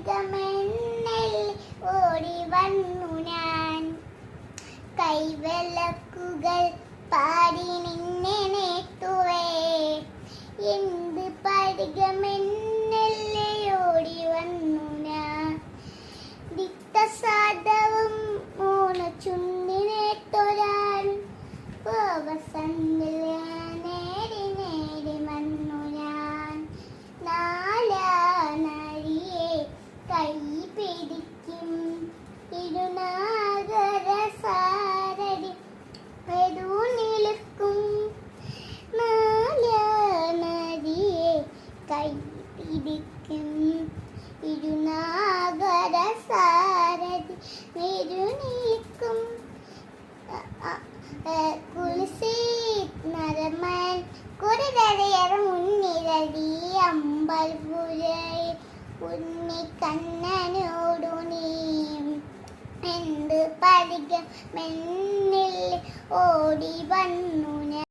പടികമെന്നൽ ഓടി വന്നു ഞാൻ. കൈവിളക്കുകൾ പാടി നിന്നെ നേട്ടുവേ. എന്ത് പടികമെന്നല്ലേ ഓടി വന്നു ഞാൻ. ദിക്തസാദവും മൂന്ന് ചുണ്ടിനേട്ടൊരാൻ നേടി നേടി വന്നു ഞാൻ. നാലാനരിയെ കൈ പിടിക്കും ഇരുനാഗര സാരടി വരൂ നിൽക്കും. നാലാനരിയെ കൈ പിടിക്കും ഇരുനാഗര സാരടി വരൂ നിൽക്കും. നരമൻ കുരതരയർ മുന്നിരടി അമ്പൽപുരയിൽ ഉണ്ണിക്കണ്ണനോടു നീ. എന്ത് പടികമെന്നിൽ ഓടി വന്നു ഞാൻ.